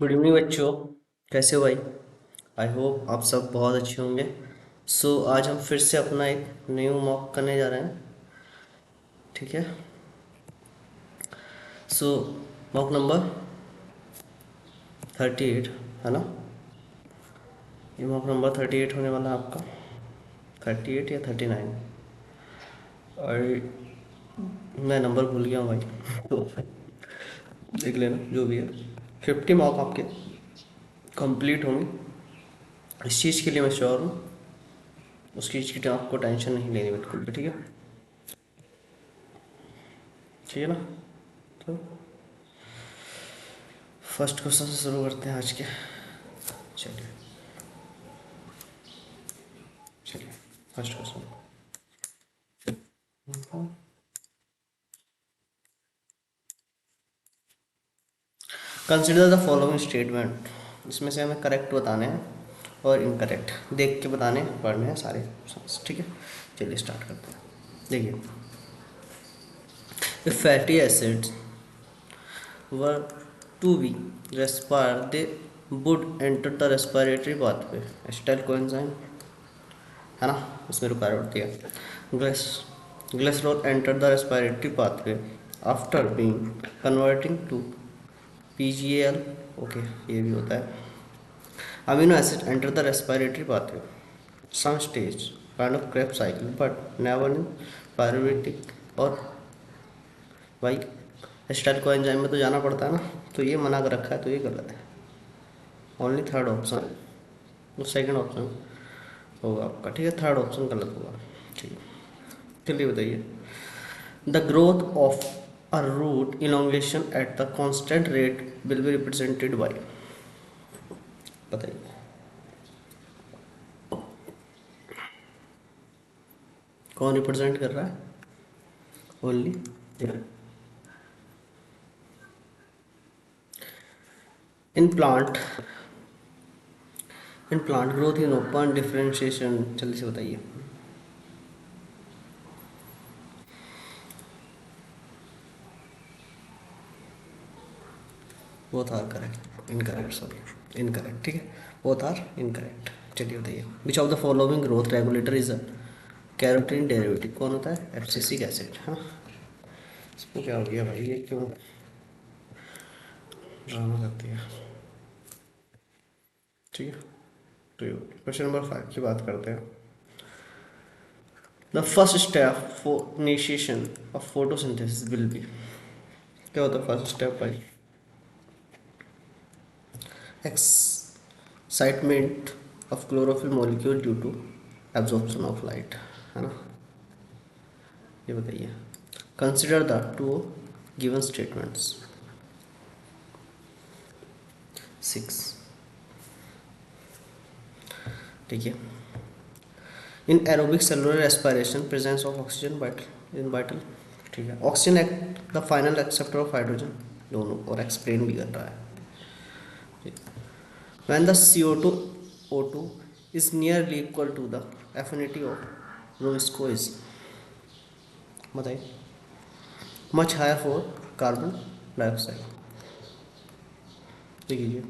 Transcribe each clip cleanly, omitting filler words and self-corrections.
Good evening बच्चों। कैसे हो भाई? आई होप आप सब बहुत अच्छे होंगे। आज हम फिर से अपना एक न्यू मॉक करने जा रहे हैं। ठीक है। सो मॉक नंबर 38 है ना? ये मॉक नंबर 38 होने वाला है आपका। 38 या 39, और मैं नंबर भूल गया हूँ भाई। तो देख लेना जो भी है। 50 मॉक आपके कंप्लीट होंगे। इस चीज़ के लिए मैं श्योर हूँ। उस चीज़ की आपको टेंशन नहीं लेनी बिल्कुल भी। ठीक है? ठीक है ना? तो फर्स्ट क्वेश्चन से शुरू करते हैं आज के। चलिए चलिए first question. Consider the following statement. इसमें से हमें करेक्ट बताने हैं और इनकरेक्ट देख के बताने पढ़ने हैं सारे ऑप्शंस। ठीक है, चलिए स्टार्ट करते हैं। देखिए, if fatty acids were to be respired, they would enter the respiratory pathway. Acetyl coenzyme है ना, इसमें रुकावट होती है। Glycerol enter the respiratory pathway after being converting to PGAL। Okay, ये भी होता है। Amino acid enter the respiratory pathway some stage kind of Krebs cycle but never in pyruvitic। और भाई एसिटाइल को एंजाइम में तो जाना पड़ता है ना, तो ये मना कर रखा है, तो ये गलत है। ओनली थर्ड ऑप्शन, वो सेकंड ऑप्शन होगा आपका। ठीक है, थर्ड ऑप्शन गलत होगा। ठीक है, चलिए बताइए। The growth of a root elongation at the constant rate will be represented by. बताइए। कौन रिप्रेजेंट कर रहा है? Only in plant growth in open differentiation. जल्दी से बताइए। Both are correct, incorrect, sorry incorrect. ठीक है, बोथ आर इनकरेक्ट। चलिए बताइए। Which of the following growth regulator is a carotene derivative. कौन होता है? Abscisic acid. हाँ, इसको क्या हो गया भाई, ये क्यों ड्रामा करती है? ठीक है, तो क्वेश्चन नंबर 5 की बात करते हैं। The first step for initiation of photosynthesis will be. क्या होता है फर्स्ट स्टेप भाई? Excitement of chlorophyll molecule due to absorption of light, है ना? ये बताइए। Consider the two given statements. 6। ठीक है। In aerobic cellular respiration presence of oxygen vital in vital. ठीक है, oxygen act the final acceptor of hydrogen, दोनों और एक्सप्लेन भी कर रहा है। When the CO2 O2 is nearly equal to the affinity of Roscoe is, बताइए, much higher for carbon dioxide। देखिए,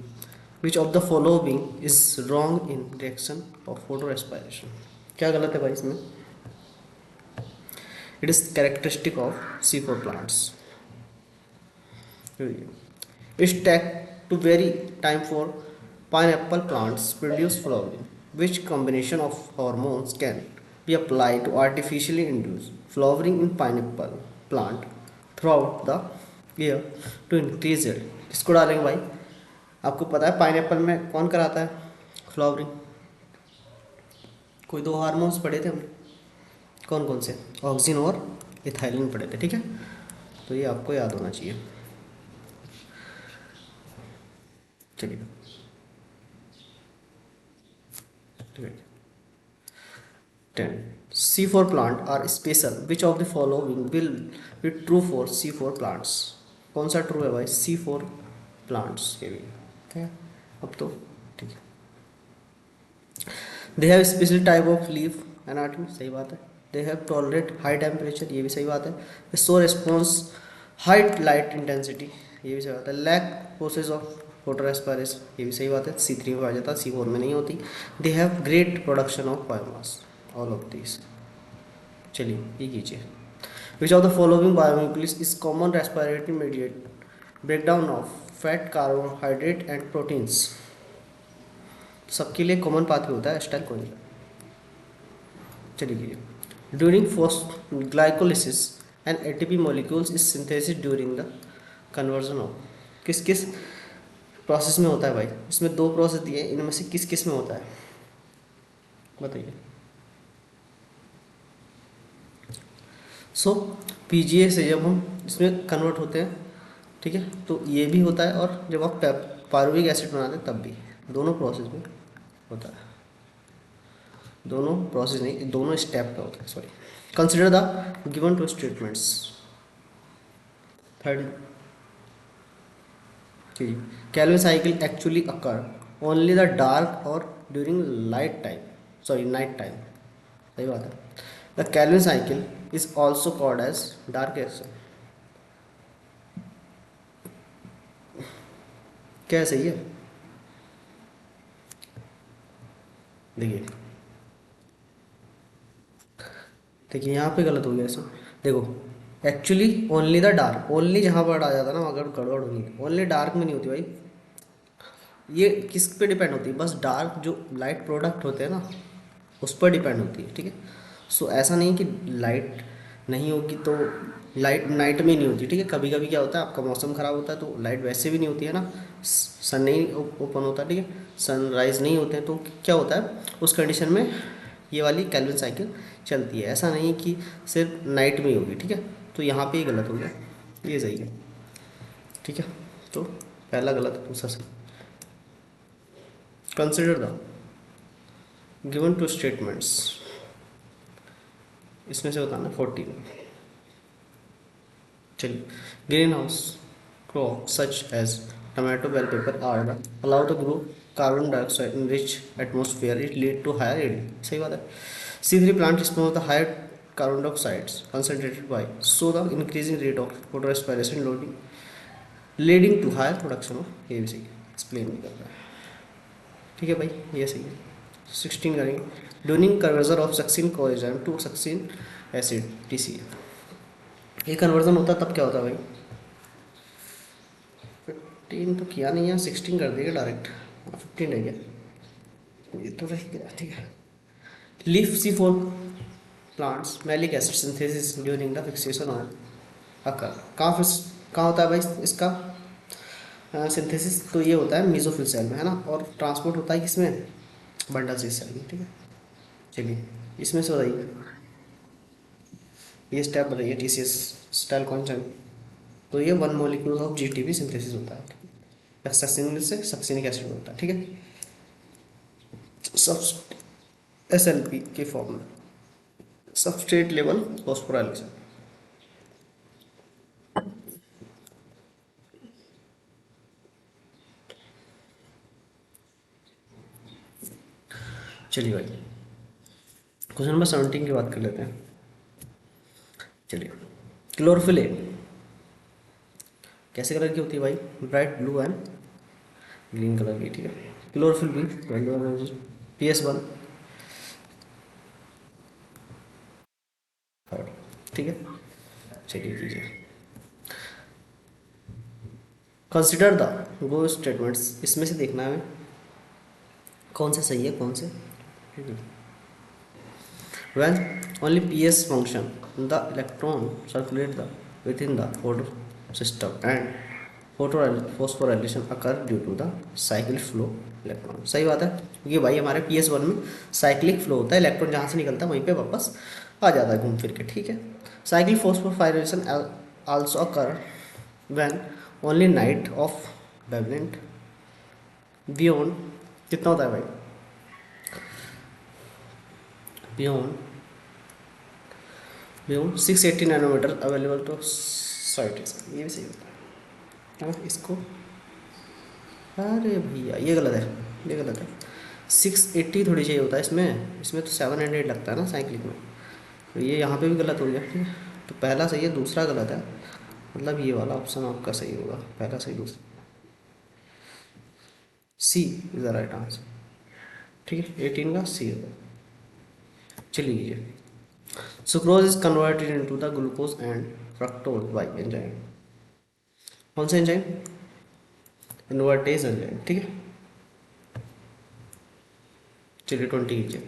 which of the following is wrong in reaction of photorespiration। क्या गलत है भाई इसमें? It is characteristic of C4 plants। It take to vary time for pineapple plants produce flowering. Which combination of hormones can be applied to artificially induce flowering in pineapple plant throughout the year to increase it? किसको डालेंगे भाई? आपको पता है pineapple में कौन कराता है फ्लावरिंग? कोई दो हार्मोन्स पढ़े थे हमने, कौन कौन से? ऑक्सिन और इथाइलिन पढ़े थे। ठीक है, तो ये आपको याद होना चाहिए। चलिए, ठीक है। 10. C4 plant are special. Which of the following will be true for C4 plants? कौन सा ट्रू है भाई C4 प्लांट्स के लिए? ठीक है, अब तो ठीक है। They have special type of leaf anatomy, सही बात है। They have tolerate high temperature, ये भी सही बात है। Show response high light intensity, ये भी सही बात है। Lack process of water respiration, ये भी सही बात है, C3 में पाया जाता है, C4 में नहीं होती। They have great production of biomass, all of this. चलिए ये कीजिए, विच of the following biomolecules is common respiratory mediate breakdown of fat, carbohydrate and proteins. सबके लिए कॉमन पाथवे होता है एसिटाइल कोलिन। चलिए कीजिए, during glycolysis and ATP molecules is synthesis during the conversion of, किस किस प्रोसेस में होता है भाई? इसमें दो प्रोसेस दिए, इनमें से किस किस में होता है बताइए। सो पीजीए से जब हम इसमें कन्वर्ट होते हैं, ठीक है, तो ये भी होता है, और जब आप पारुविक एसिड बनाते हैं तब भी, दोनों प्रोसेस में होता है, दोनों प्रोसेस नहीं, दोनों स्टेप पे होता है, sorry. Consider the given two statements. Third, ठीक है, Calvin cycle actually occur only the dark और during light time, sorry night time, सही बात है। The Calvin cycle is also called as dark action, क्या सही है? देखिए देखिए यहाँ पे गलत हो गया ऐसा, देखो actually only the dark, only जहाँ पर आ जाता ना अगर गड़बड़ होगी, ओनली डार्क में नहीं होती भाई, ये किस पे डिपेंड होती है? बस डार्क जो लाइट प्रोडक्ट होते हैं ना उस पर डिपेंड होती है, ठीक है। सो ऐसा नहीं कि लाइट नहीं होगी तो लाइट नाइट में नहीं होती, ठीक है। कभी कभी क्या होता है, आपका मौसम ख़राब होता है तो लाइट वैसे भी नहीं होती है ना, सन नहीं ओपन होता, ठीक है, सनराइज़ नहीं होते हैं, तो क्या होता है उस कंडीशन में ये वाली कैल्विन साइकिल चलती है। ऐसा नहीं कि सिर्फ नाइट में ही होगी, ठीक है। तो यहाँ पे ये गलत हो गया, ये सही है, ठीक है। तो पहला गलत, दूसरा सही। Consider the given two statements, इसमें से बताना 14। चलिए, greenhouse crop such as tomato, bell pepper are allow the grow carbon dioxide in rich atmosphere, it lead to higher yield, सही बात है। C3 plant responds the higher carbon dioxide concentrated by so the increasing rate of water respiration loading leading to higher production of, ये भी सही है, explain भी कर रहा है, ठीक है भाई, ये सही है। 16 करेंगे, during conversion of succinyl coenzyme to succinic acid TCA, ये कन्वर्जन होता है तब क्या होता है भाई? 15 तो किया नहीं है, 16 कर देगा डायरेक्ट, 15 है क्या? ये तो रह गया, ठीक है। Leaf C4 plants malic acid synthesis during the fixation of occur, कहाँ होता है भाई इसका सिंथेसिस? तो ये होता है मीजोफिल सेल में, है ना, और ट्रांसपोर्ट होता है किसमें? बंडल सेल में, ठीक है। चलिए इसमें से बताइए, ये स्टेप बताइए, TCS स्टाइल कौन सा? तो ये 1 मॉलिक्यूल ऑफ GTP सिंथेसिस होता है, सक्सिन से सक्सिनिक एसिड होता है, ठीक है। सब SLP के फॉर्म में, सबस्ट्रेट लेवल फॉस्फोराइलेशन। चलिए भाई क्वेश्चन नंबर 17 की बात कर लेते हैं। चलिए, क्लोरोफिल ए कैसे कलर की होती है भाई? Bright blue and green colour की, ठीक है। क्लोरोफिल बी PS1, ठीक है। चलिए कीजिए, कंसिडर द गो स्टेटमेंट्स, इसमें से देखना है कौन से सही है कौन से। When only PS function, the electron circulate the within the photo system and phosphorylation occur due to the cyclic flow electron, सही बात है, क्योंकि भाई हमारे PS1 में साइक्लिक फ्लो होता है, इलेक्ट्रॉन जहाँ से निकलता है वहीं पे वापस आ जाता है घूम फिर के, ठीक है। Cyclic phosphorylation also occur when only night of wavelength beyond, कितना होता है भाई? Beyond 680 nanometre available to site, ये भी सही होता है। इसको, अरे भैया ये गलत है, ये गलत है, 680 थोड़ी चाहिए होता है इसमें, इसमें तो 700 लगता है ना साइक्लिक में, तो ये यहाँ पे भी गलत हो गया, ठीक है। तो पहला सही है, दूसरा गलत है, मतलब ये वाला ऑप्शन आपका सही होगा, पहला सही दूसरा। सी इज द राइट आंसर। ठीक है, 18 का सी होगा। चलिए, sucrose is converted into the glucose and fructose bye enzyme. कौन सा एंजाइम? Invertase enzyme. ठीक है, चलिए 20 कीजिए।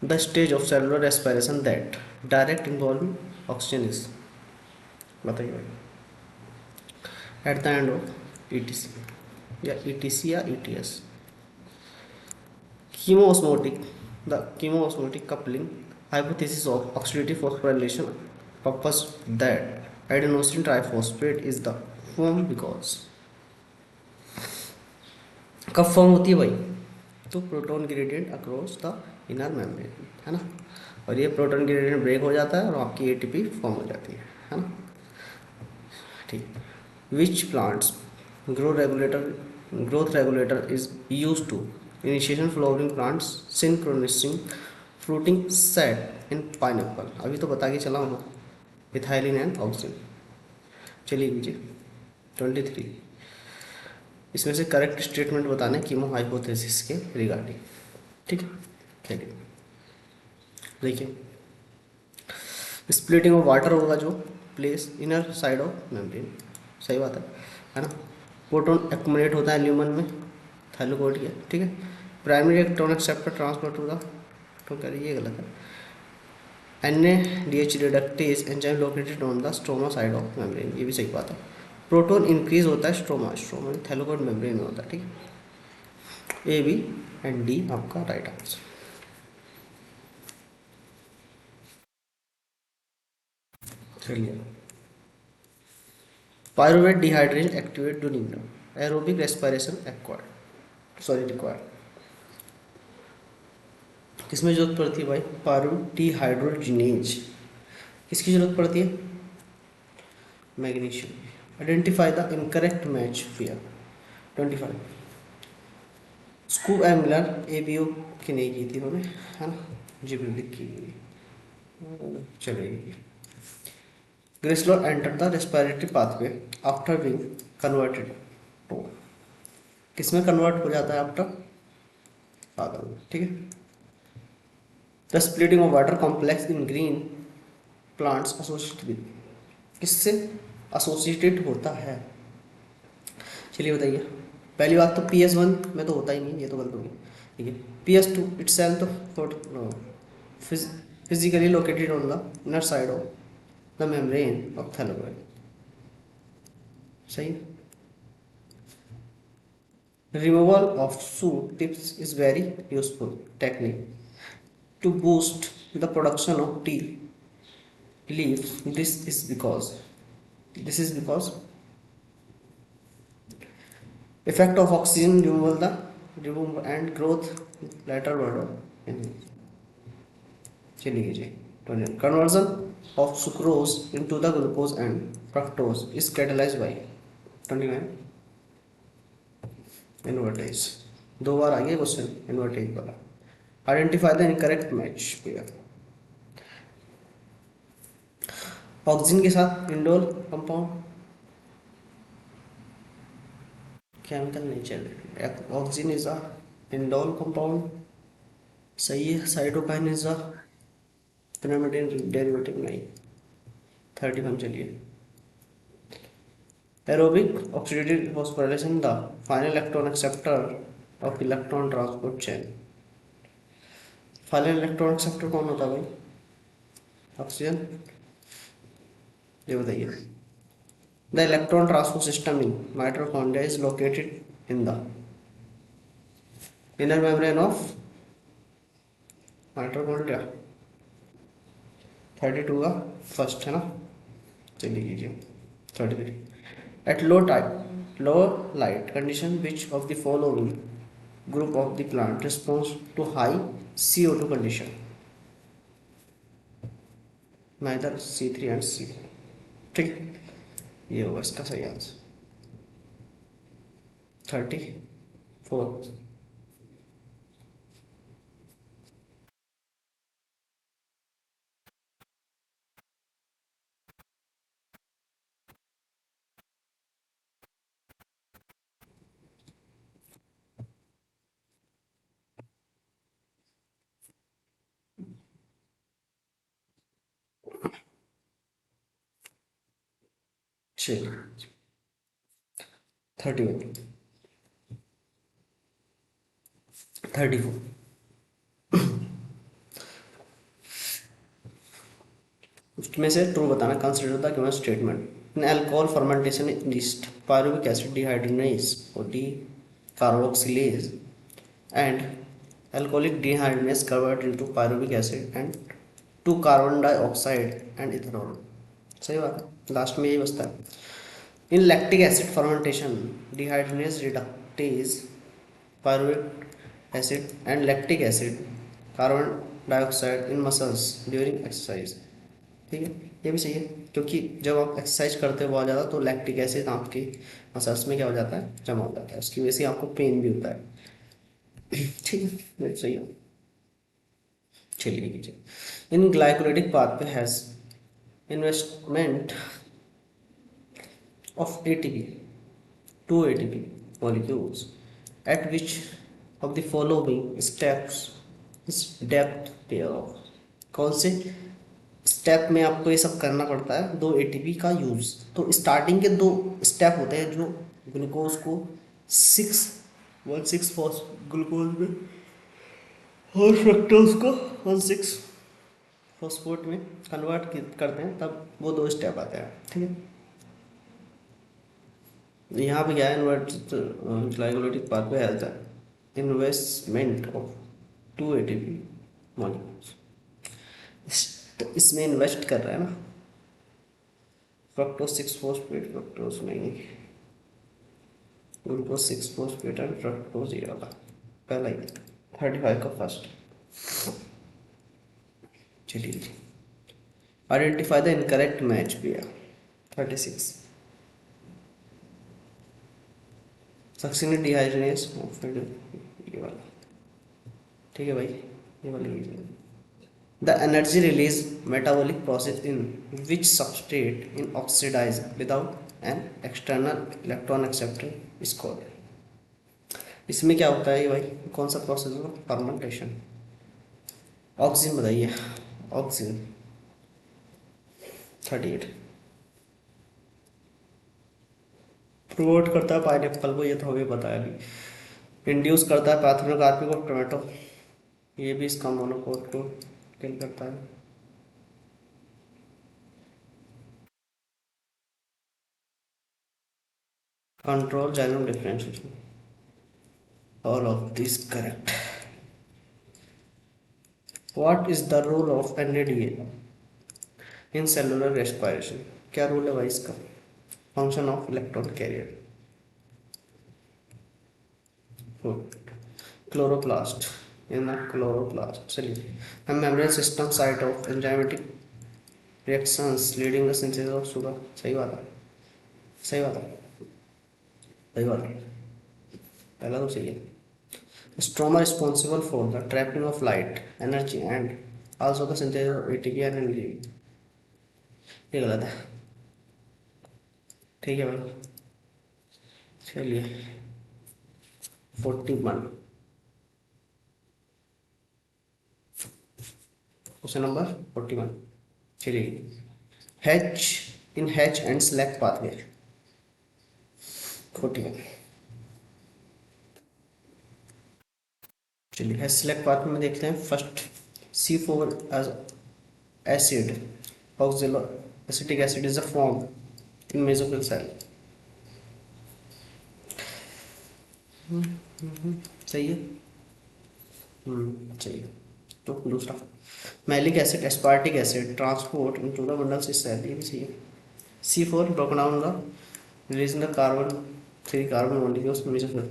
The stage of cellular respiration that direct involving oxygen is, बताइए भाई। At the end of etc या ईटीसी या ETS. Chemoosmotic, the chemoosmotic coupling hypothesis of oxidative phosphorylation purpose that adenosine triphosphate is the form because कब form होती है भाई? तो proton gradient across the inner membrane, है ना। और ये प्रोटॉन ग्रेडियंट ब्रेक हो जाता है और आपकी एटीपी फॉर्म हो जाती है ना। ठीक। Which plants growth regulator is use to initiation flowering plants synchronising fruiting set in pineapple. अभी तो बता के चला हूँ, इथाइलिन एंड ऑक्सिन। चलिए लीजिए 23। इसमें से करेक्ट स्टेटमेंट बताने कीमो हाइपोथेसिस के रिगार्डिंग। ठीक है, चलिए देखिए। स्प्लिटिंग ऑफ वाटर होगा जो place inner side of membrane, सही बात है ना। प्रोटॉन एक्युमुलेट होता है ल्यूमन में, थाइलोकोइड के। ठीक है, primary electron acceptor transfer to the, तो कह रही ये गलत है। NADH reductase enzyme located on the stroma side of membrane, ये भी सही बात है। प्रोटॉन इंक्रीज होता है स्ट्रोमा थाइलोकोइड मेम्ब्रेन में होता है। ठीक है, A, B एंड D आपका राइट आंसर। चलिए, pyruvate dehydration activate during aerobic respiration required. किसमें जरूरत पड़ती है भाई? Pyruvate dehydrogenase. किसकी जरूरत पड़ती है? Magnesium. Identify the incorrect match fear. 25। Scoop and Miller ABO की नहीं की थी उन्होंने, है ना, जिब्रेलिक की। चलिए, glycerol enter the respiratory pathway after being converted to, किसमें कन्वर्ट हो जाता है आफ्टर? फादर में। ठीक है, the splitting of water complex in green plants associated with, किससे एसोसिएटेड होता है? चलिए बताइए। पहली बात तो PS1 में तो होता ही नहीं, ये तो गलत होगी। ठीक है, PS2 इटसेल्फ तो physically located on the inner side of the membrane of thylakoid, सही। Removal of shoot tips is very useful technique to boost the production of tea leaves. This is because effect of oxygen removal and growth later word in, चलिए जी। conversion of sucrose into the glucose and fructose is catalyzed by 29 invertase। दो बार आ गया question invertase वाला। Identify the incorrect match pair. Oxygen के साथ indole compound chemical nature, oxygen is a indole compound, सही है। Cytokine is a pyrimidine derivative, नहीं। 31। चलिए, aerobic oxidative phosphorylation the final electron acceptor of electron transport chain. Final electron acceptor कौन होता है भाई? ऑक्सीजन। ये बताइए। The electron transport system in mitochondria is located in the inner membrane of mitochondria. 32 का first है ना। चलिए कीजिए 33। At low light condition which of the following group of the plant response to high CO2 condition? Neither C3 and C। ठीक है, ये होगा इसका सही आंसर। 34। चलिए 31, 34। उसमें से ट्रू बताना। Consider the given statement. In alcohol fermentation yeast pyruvic acid dehydrogenase और decarboxylase and alcoholic dehydrogenase converted into pyruvic acid and to carbon dioxide and ethanol। सही बात है, लास्ट में यही बचता है। In lactic acid fermentation dehydrogenase reductase pyruvic acid and lactic acid carbon dioxide in muscles during exercise। ठीक है, ये भी सही है, क्योंकि जब आप एक्सरसाइज करते हो बहुत ज़्यादा तो लैक्टिक एसिड आपके मसल्स में क्या हो जाता है, जमा हो जाता है, उसकी वजह से आपको पेन भी होता है। ठीक है, बिल्कुल सही है। चलिए कीजिए। In glycolytic pathway has investment of ATP two ATP molecules at which of the following steps is depth pair of। कौन से स्टेप में आपको ये सब करना पड़ता है, दो एटीपी का यूज। तो स्टार्टिंग के दो स्टेप होते हैं जो ग्लूकोज को 6 फॉस ग्लूकोज में और फ्रक्टोज को 16 फॉस्फेट में कन्वर्ट करते हैं, तब वो दो स्टेप आते हैं। ठीक है, यहाँ पे क्या है, glycolytic pathway has the investment of two ATP molecules. इसमें इन्वेस्ट कर रहे हैं ना, फ्रक्टोज 6 फॉस्फेट, फ्रक्टोज नहीं, ग्लूकोज 6 फॉस्फेट एंड फ्रक्टोज ये वाला पहला ही 35 का फर्स्ट। चलिए identify the incorrect match pair 36। Succinic dehydrogenase ये वाला, ठीक है भाई, ये वाली। The energy release metabolic process in which substrate in oxidise without an external electron acceptor is called. इसमें क्या होता है ये भाई, कौन सा प्रोसेस होगा, फर्मेंटेशन। ऑक्सीजन बताइए, ऑक्सीजन 38 प्रोमोट करता है पाइनएप्पल को, ये तो हमें पता है अभी। इंड्यूस करता है पैथोनोकार्पिक ऑफ टोमेटो, ये भी इसका मोनोकोट को किल करता है। Control xylem differentiation, all of this correct. What is the role of NADA in cellular respiration. क्या रोल है भाई इसका, function of electron carrier. Chloroplast in the chloroplast. चलिए, हम membrane system site of enzymatic reactions leading the synthesis of sugar. सही बात है, सही बात है, सही बात है, पहला तो सही है। Stroma responsible for the trapping of light energy and also the synthesis of ATP and energy. ये गलत है, ठीक है भाई। चलिए 41 क्वेश्चन नंबर 41। चलिए, hatch in hatch and select pathway 41। चलिए हैच सेलेक्ट पाथवे में देखते हैं। First C4 as acid oxaloacetic acid is a form in mesophyll cell। सही है, सही है। तो दूसरा malic acid aspartic acid transport into the bundle sheath cell, ये भी सही है। C4 broken down the releasing the carbon 3 carbon molecules mesophyll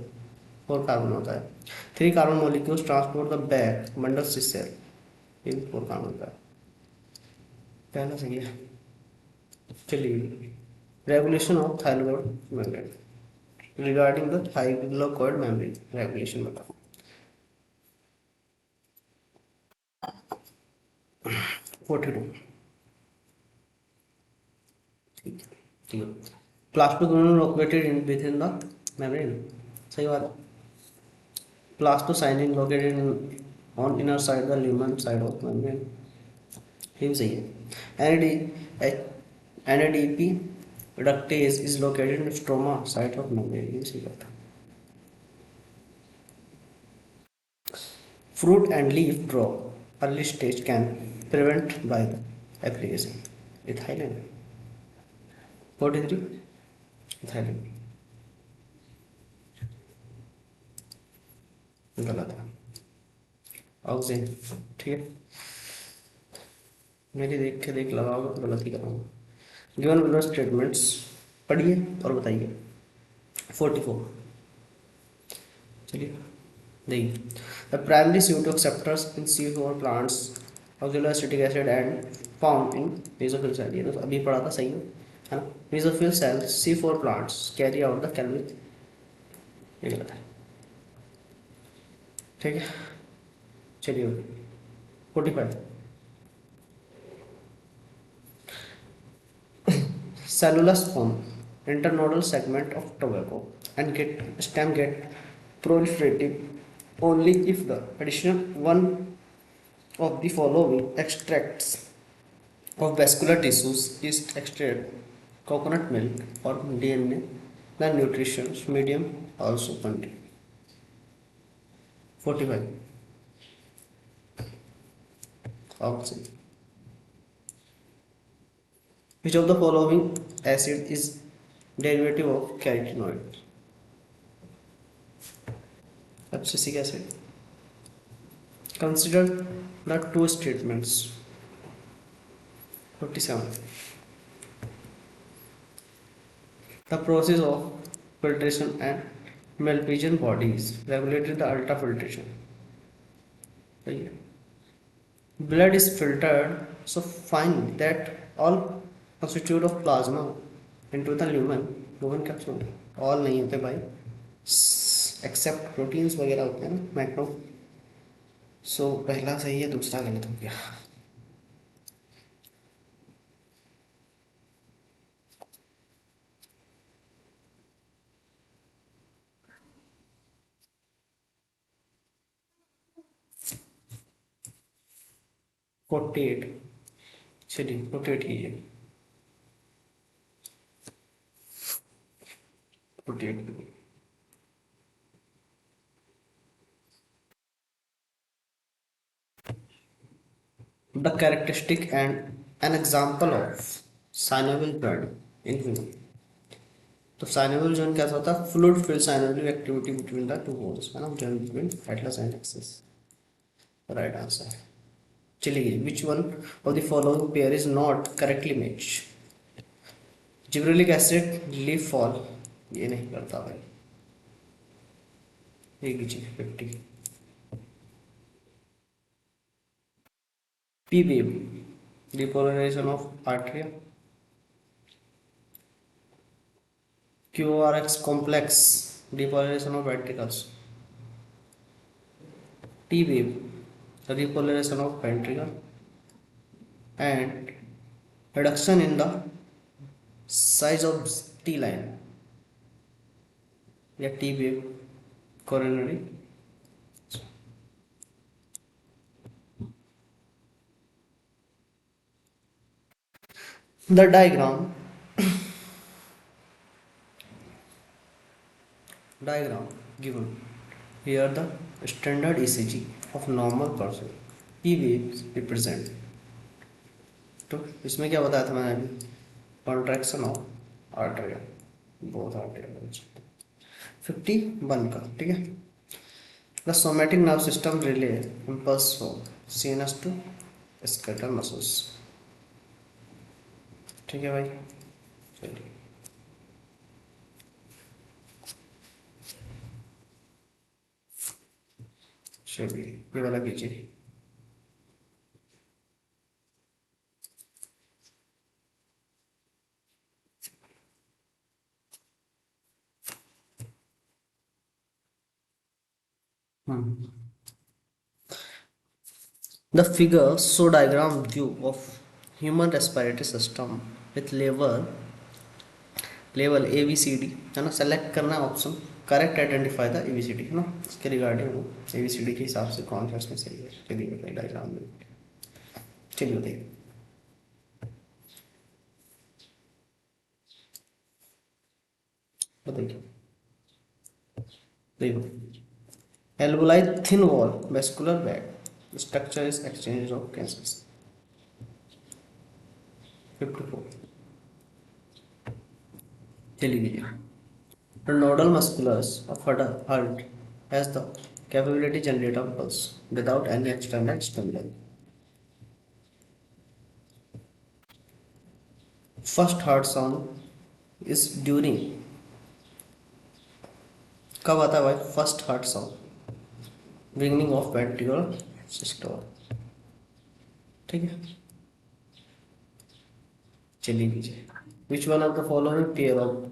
4 carbon होता है। 3 carbon molecules transport the back bundle sheath cell, ये भी 4 कार्बन होता है, पहला सही है। चलिए, regulation of thylakoid membrane, regarding the thylakoid membrane regulation बताओ। 42 ठीक है, ठीक है। Plastogranule located in within the membrane, सही बात है। Plastocyanin located in on inner side the lumen side of membrane, ये भी सही है। NADP reductase is located in stroma site of membrane. इसी का था. Fruit and leaf drop early stage can prevent by the application. Ethylene. 43. Ethylene. गलत है. Oxygen. ठीक है. मेरी देख लगाओगे तो गलत ही कराऊंगा. गिवन बिलो स्टेटमेंट्स पढ़िए और बताइए. 44. चलिए देखिए. The primary CO2 acceptors in CO4 plants auxiliary acetic acid and found in mesophyll cell. ये तो अभी पढ़ा था, सही है ना. mesophyll cells C4 plants carry out the Calvin. ये गलत है. ठीक है. चलिए 45. Cellulose form internodal segment of tobacco and get proliferative only if the additional one of the following extracts of vascular tissues is extracted: coconut milk or DNA. The nutrition medium also contain. 45. Oxygen. Which of the following acid is derivative of carotenoid? Abscisic acid. Consider the two statements. 47. The process of filtration and Malpighian bodies regulated the ultrafiltration. Blood is filtered so fine that all constitute of plasma into the lumen capsule. All नहीं होते भाई, accept proteins वगैरह होते हैं ना, macro. सो पहला सही है, दूसरा गलत हो गया. Forty eight. चलिए 48 कीजिए. 48. The characteristic and an example of synovial blood in human. तो synovial जोन कैसा होता है? Fluid filled synovial activity between the two holes, है ना, joint between atlas and axis. Right answer. चलिए, which one of the following pair is not correctly matched? Gibberellic acid leaf fall, ये नहीं करता भाई. ये कीजिए 50. P wave, depolarization of arteria. QRX complex, depolarization of ventricles. T wave, repolarization of ventricle and reduction in the size of T line. या T wave coronary. The diagram given here, the standard ECG of normal person, P waves represent. तो इसमें क्या बताया था मैंने अभी? Contraction of atria, both atria. 51 का. ठीक है. The somatic nerve system relay impulse from CNS to skeletal muscles. ठीक है भाई. चलिए ये वाला कीजिए. The figure show diagram view of human respiratory system with level ABCD, है ना. सेलेक्ट करना है option correct, identify the ABCD, है ना. इसके रिगार्डिंग वो ABCD के हिसाब से कौन सा इसमें सही है. चलिए बताइए डायग्राम में. चलिए बताइए. बताइए। देखो, alveoli thin wall vascular bag, structure is exchange of gases. 54। चलिए भैया, the nodal musculus of heart has the capability to generate a pulse without any external stimuli. First heart sound is during, कब आता है भाई first heart sound? Beginning of ventricular system. ठीक है, चलिए कीजिए। Which one of the following pair of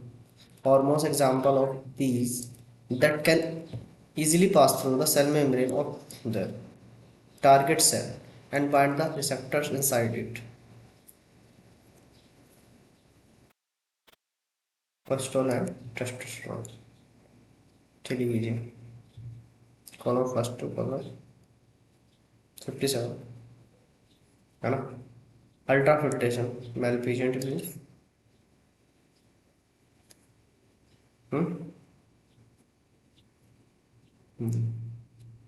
hormones example of these that can easily pass through the cell membrane of the target cell and bind the receptors inside it? Cholesterol and testosterone. चलिए कीजिए, कौन first two colour 57 है ना। Ultra filtration maleficent means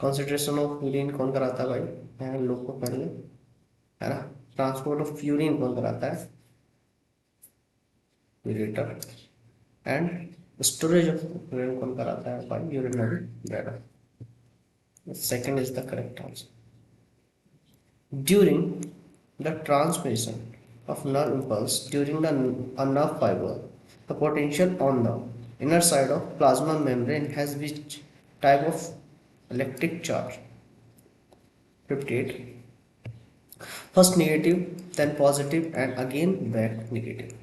concentration of urine कौन कराता है भाई? यहाँ लोग को पहले, है ना। ट्रांसपोर्ट ऑफ यूरिन कौन कराता है? Ureter. And storage of urine कौन कराता है भाई? Urinary bladder. Second is the correct answer. During the transmission of nerve impulse during the a nerve fiber, the potential on the inner side of plasma membrane has which type of electric charge? 58. First negative, then positive, and again back negative.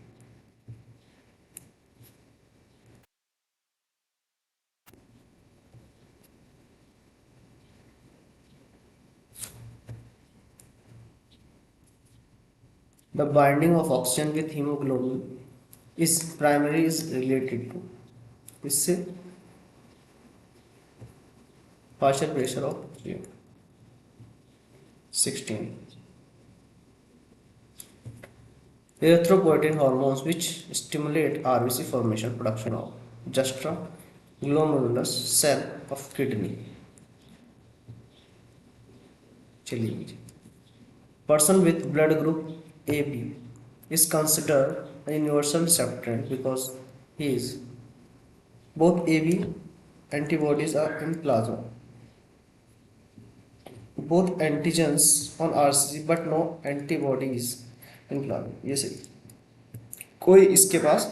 The binding of oxygen with hemoglobin is primary is related to इससे partial pressure of 16. Erythropoietin hormones which stimulate RBC formation production of juxta glomerulus cell of kidney. चलिए, person with blood group AB is considered a universal receptor because his both AB antibodies are in plasma, both antigens on RCC but no antibodies in plasma. ये सही, कोई इसके पास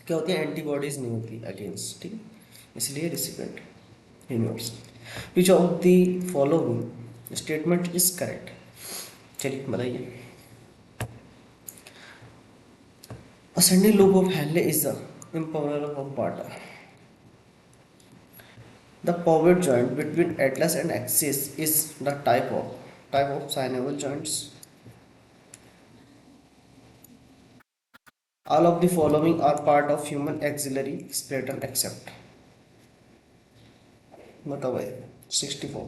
क्या होती है? Antibodies नहीं होती अगेंस्ट, ठीक है, इसलिए recipient universal. Which of the following statement is correct? चलिए बताइए। Ascending lobe of Henle is the impermanent of Barta. The pivot joint between atlas and axis is the type of synovial joints. All of the following are part of human axillary skeleton except, बताओ भाई। 64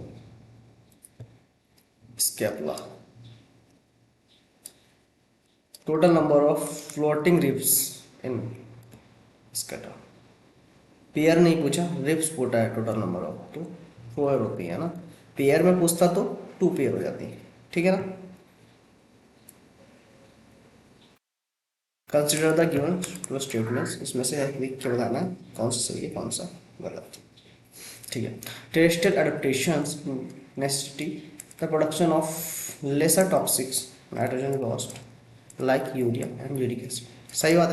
scapula. Total number of floating ribs in scapula. Pair नहीं पूछा, ribs पूछा है total number of, तो 4 होती है ना। पेयर में पूछता तो 2 पेयर हो जाती है, ठीक है ना। Consider the given two statements, इसमें से लिख के बताना कौन सा सही है कौन सा गलत, ठीक है। Terrestrial adaptations necessity the production of lesser toxics nitrogen lost like urea and uric acid. सही बात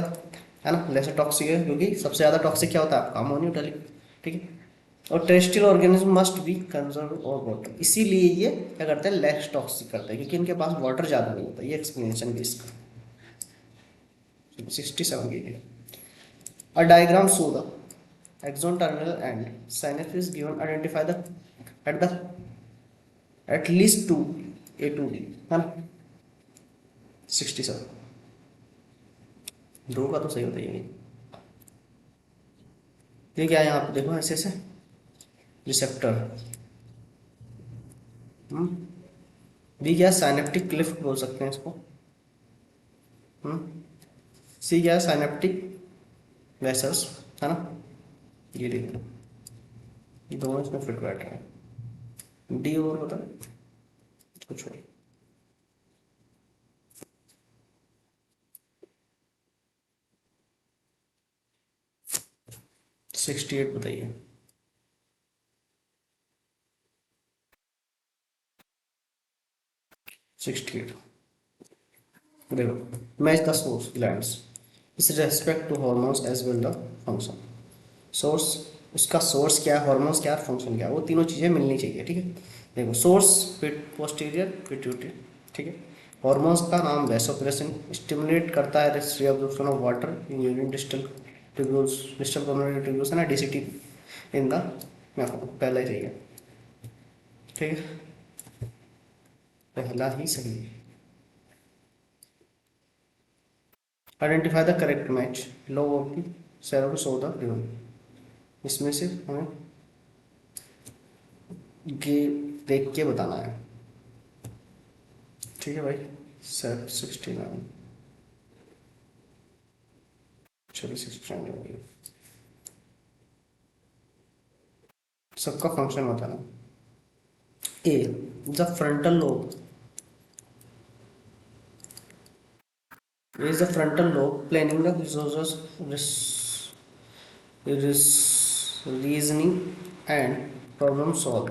है ना। लेसर टॉक्सिक है क्योंकि सबसे ज़्यादा टॉक्सिक क्या होता है आपका? अमोनियम टैलिक, ठीक है। और terrestrial organism must be conserve और वाटर, इसीलिए ये क्या करते हैं? लेस टॉक्सिक करते हैं क्योंकि इनके पास वाटर ज़्यादा नहीं होता। ये एक्सप्लेनेशन भी इसका। 67 की है। A diagram show the axon terminal and synapse is given. Identify the at least two A to D, है ना। 67 दो का तो सही होता है ये क्या है यहाँ पे देखो ऐसे ऐसे रिसेप्टर। बी क्या? साइनेप्टिक क्लिफ्ट बोल सकते हैं इसको। सी क्या? Synaptic vessels. है ना। ये देखो ये दोनों इसमें फिट बैठ रहे हैं। डी और होता है कुछ और 68 बताइए। 68 देखो match the source glands is respect to hormones as well the function. Source उसका सोर्स क्या है, हॉर्मोन्स क्या है, फंक्शन क्या है, वो तीनों चीज़ें मिलनी चाहिए। ठीक है देखो सोर्स पोस्टीरियर पिट्यूटरी। ठीक है हॉर्मोन्स का नाम वैसोप्रेसिन स्टिमुलेट करता है reabsorption of water in urine distal tubules distal pulmonary tubules है ना डीसीटी इन द पहला ही चाहिए। ठीक है पहला ही सही है। Identify the correct match low of the zero so the given इसमें से हमें ये देख के बताना है। ठीक है भाई 69 चलिए 69 सबका फंक्शन बताना। A the frontal lobe is the frontal lobe planning the reasoning and problem solve।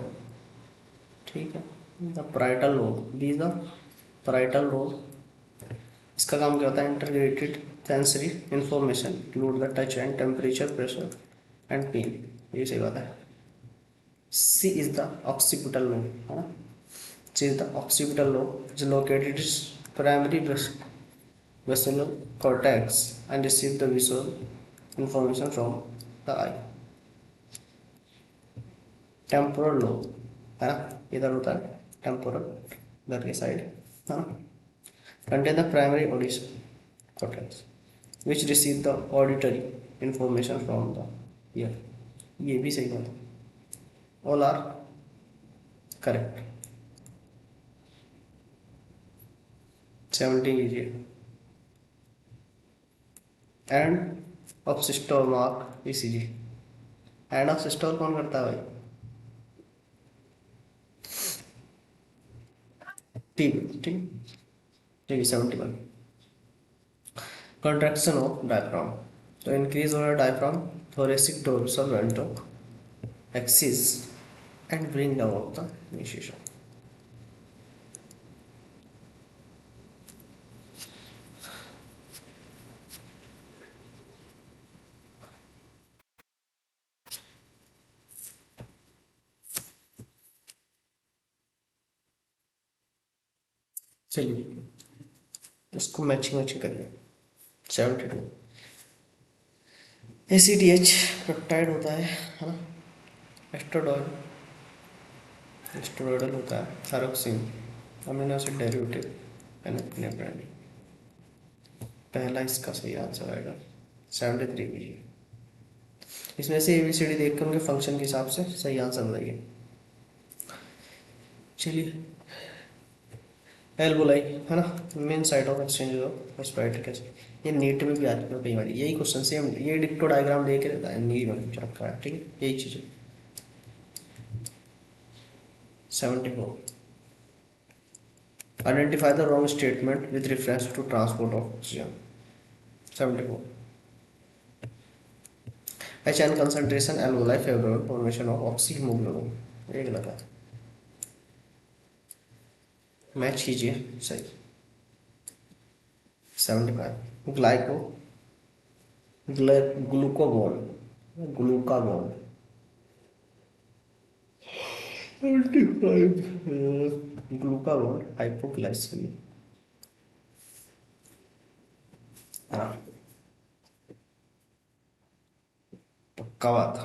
ठीक है the parietal lobe B the parietal lobe इसका काम क्या होता है integrated sensory information include the touch and temperature pressure and pain ये सही बात है। C is the occipital lobe है ना C is the occipital lobe is located primary visual cortex and receive the visual information from the eye। Temporal lobe है ना इधर होता है टेम्पोरल इधर के साइड है ना contain the primary audition cortex which receive the auditory information from the ear। ये भी सही बात है all are correct। 70 लीजिए end of systole mark ECG end of systole कौन करता है भाई ठीक ठीक ठीक 71 contraction of diaphragm तो increase हो रहा है diaphragm thoracic dorsal ventral axis and bring down of the initiation। चलिए इसको मैचिंग मैचिंग करिए 72 ACTH पेप्टाइड होता है ना एस्ट्रोडॉयल एस्ट्रोडॉयल होता है थायरोक्सिन अमीनो एसिड डेरिवेटिव एनेफ्रेन पहला इसका सही आंसर आएगा 73 भी। इसमें से ABCD देख कर उनके फंक्शन के हिसाब से सही आंसर बताइए। चलिए एल्बोलाई है ना main site of exchange of aspartic acid ये नीट में भी आ चुका है कई बार यही क्वेश्चन सेम ये डिक्टो डायग्राम दे के रहता है नीट में पूछ रखा है। ठीक है यही चीज़ है 74 identify the wrong statement with reference to transport of oxygen 74 HN concentration alveoli favorable formation of oxyhemoglobin एक लगा मैच कीजिए सही 75 ग्लाइको ग्लूकोगोन ग्लूकागोन 75 ग्लूकागोन हाइपोग्लाइसेमी हाँ पक्का बात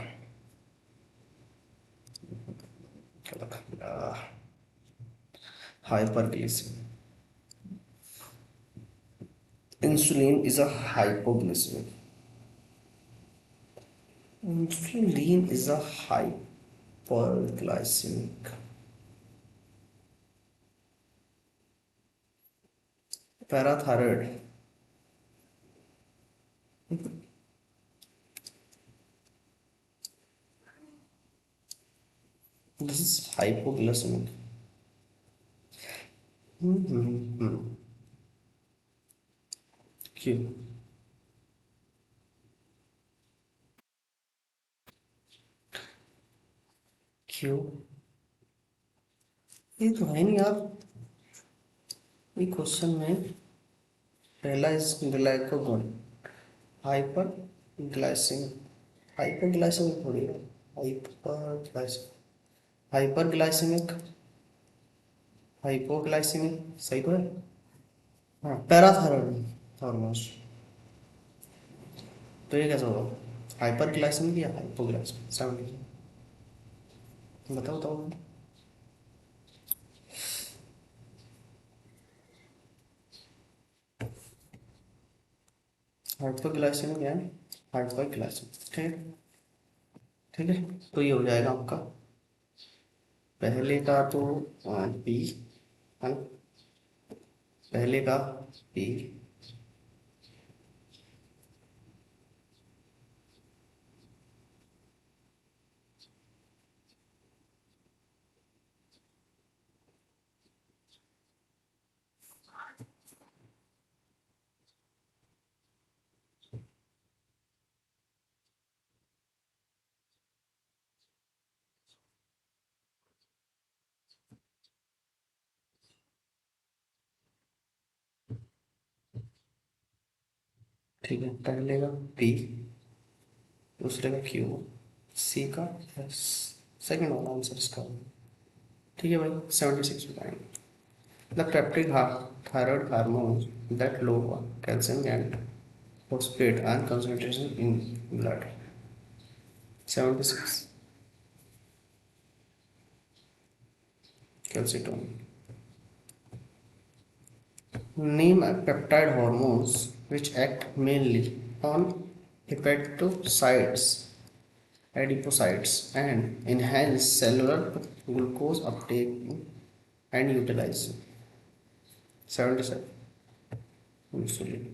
hyperglycemia insulin is a hypoglycemic insulin is a hyperglycemic parathyroid this is hypoglycemic. क्यों? क्यों? ये तो है नहीं यार, ये क्वेश्चन में पहला इस glucagon hyperglycemic, hyperglycemic थोड़ी है, hyperglycemic, hyperglycemic, hypoglycemic सही तो है। हाँ पैराथायरॉयड हार्मोन्स, तो ये कैसा होगा, हाइपर ग्लाइसेमिक या हाइपोग्लाइसेमिक, 70? बताओ बताओ। हाइपोग्लाइसेमिक या हाइपरग्लाइसेमिक, ठीक है। ठीक है, तो ये हो जाएगा आपका पहले का तो पी है ना, पहले का पी, ठीक है, पहले का पी, दूसरे का क्यू, सी का एस, सेकेंड वाला आंसर इसका। ठीक है भाई, 76 बताएंगे। The peptic thyroid hormone that lower calcium and phosphate ion concentration in blood, 76 calcitonin। Name peptide hormones which act mainly on hepatocytes, adipocytes, and enhance cellular glucose uptake and utilization, 77 insulin।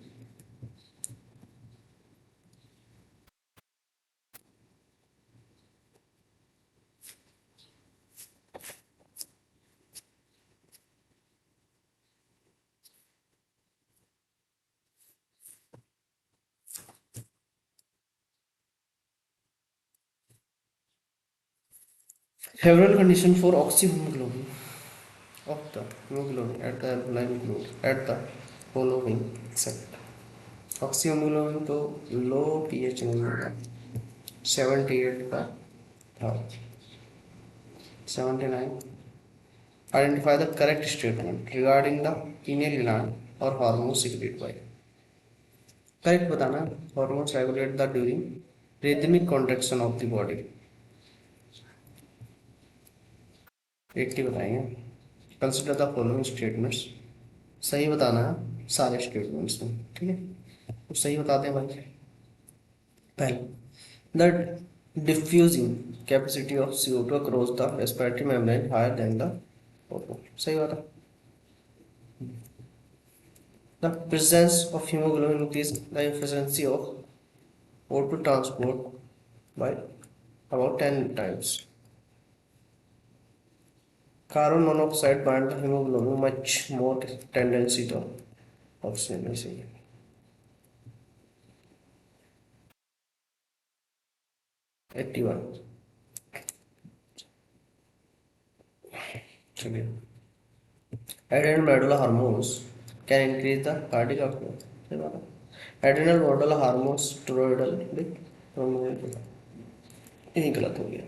Several conditions for oxyhemoglobin of the hemoglobin at the alkaline group at the following except oxyhemoglobin तो लो pH नहीं होगा, 78 का था, 79। Identify the correct statement regarding the pineal gland or hormone secreted by, correct बताना, hormones regulate the during rhythmic contraction of the body, 80 बताएंगे। Consider the following statements, सही बताना है सारे स्टेटमेंट्स में, ठीक है, तो सही बताते हैं भाई। पहले the diffusing capacity of CO2 across the respiratory membrane higher than the O2, सही बात है। The presence of haemoglobin increase the efficiency of O2 transport by about 10 times। Carbon monoxide bind the hemoglobin much more tendency to oxygen, ऐसे ही है। 81। चलिए, adrenal medulla hormones can increase the cardiac output, सही बात है। adrenal medulla hormones steroidal hormone, यही गलत हो गया।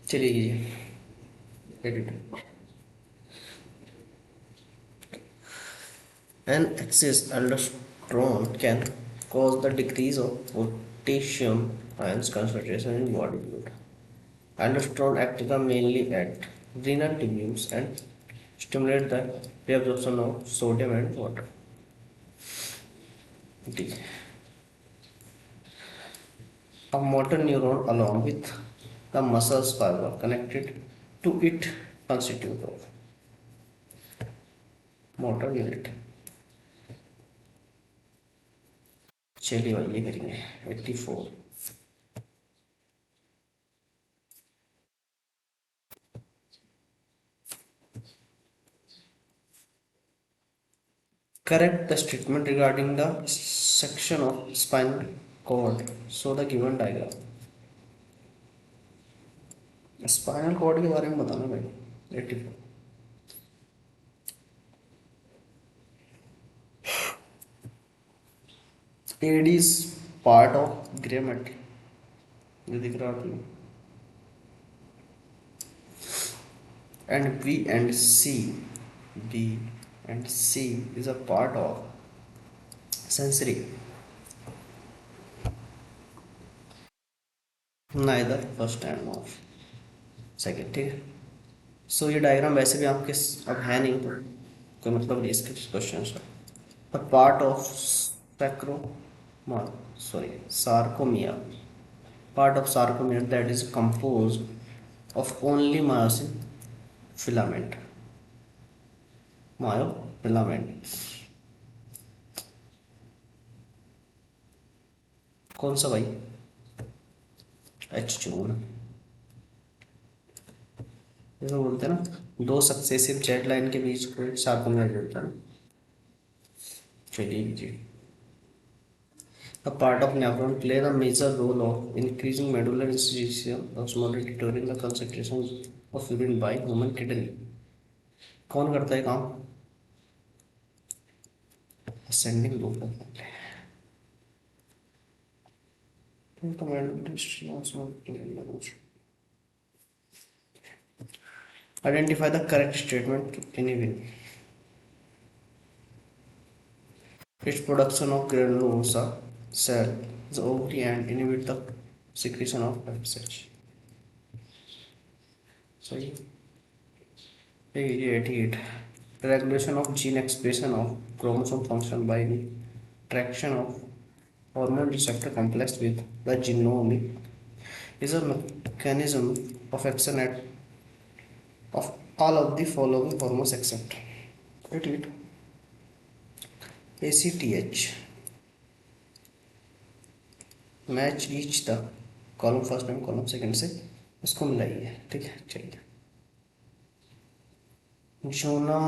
चलिए कीजिए edit. An excess aldosterone can cause the decrease of potassium ions concentration in body fluid. Aldosterone acts mainly at renal tubules and stimulate the reabsorption of sodium and water. D. A motor neuron along with the muscle fiber connected to it constitute of motor unit। चलिए भाई ये करेंगे 84। Correct the statement regarding the section of spinal cord. So the given diagram. Spinal cord के बारे में बताना भाई 84 AD is part of gray matter ये दिख रहा है and B and C is a part of sensory neither first and not second ठीक है सो ये डायग्राम वैसे भी आपके अब है नहीं तो कोई मतलब नहीं इसके क्वेश्चन का part of sarcomere part of sarcomere that is composed of only myofilament कौन सा भाई H2 जैसे बोलते हैं ना दो सक्सेसिव जेट लाइन के बीच को सार्कोमेर बोलता है ना चलिए जी A part of nephron play the major role of increasing medullary incision osmolality during the concentration of urine by human kidney. कौन करता है काम ascending loop तो identify the correct statement anyway. Its production of granulosa cell is ovary and inhibit the secretion of FSH. Sorry. 88. Regulation of gene expression of chromosome function by interaction of hormone receptor complex with the genome is a mechanism of action of all of the following hormones except 88. ACTH match each the column first and column second से इसको मिलाइए ठीक है चलिए zona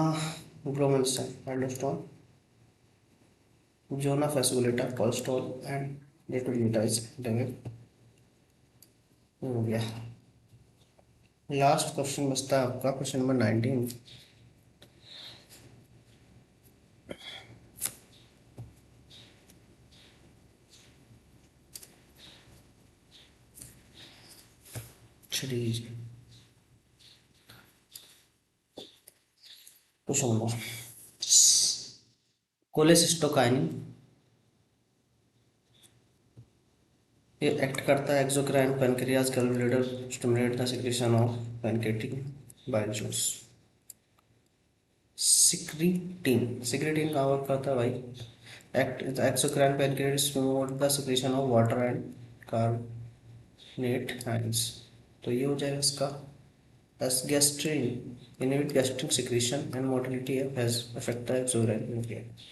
glomerulus aldosterone zona fasciculata cholesterol and डेटोलिटाइज डेविड हो गया लास्ट क्वेश्चन बचता है आपका question number 19 question number cholecystokinin ये एक्ट करता है exocrine pancreas gallbladder stimulate the secretion of pancreatic bile juice secretin का वर्क करता है भाई act exocrine pancreas stimulate the secretion of water and carbonate ions तो ये हो जाएगा इसका gastrin inhibit gastric secretion and motility has affect the exocrine pancreas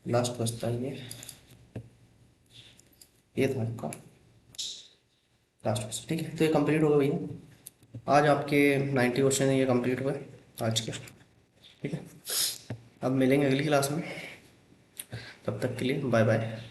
last बचता है ये था आपका लास्ट क्वेश्चन ठीक है तो ये कंप्लीट होगा भैया आज आपके 90 क्वेश्चन ये कंप्लीट हुए आज के ठीक है अब मिलेंगे अगली क्लास में तब तक के लिए बाय बाय।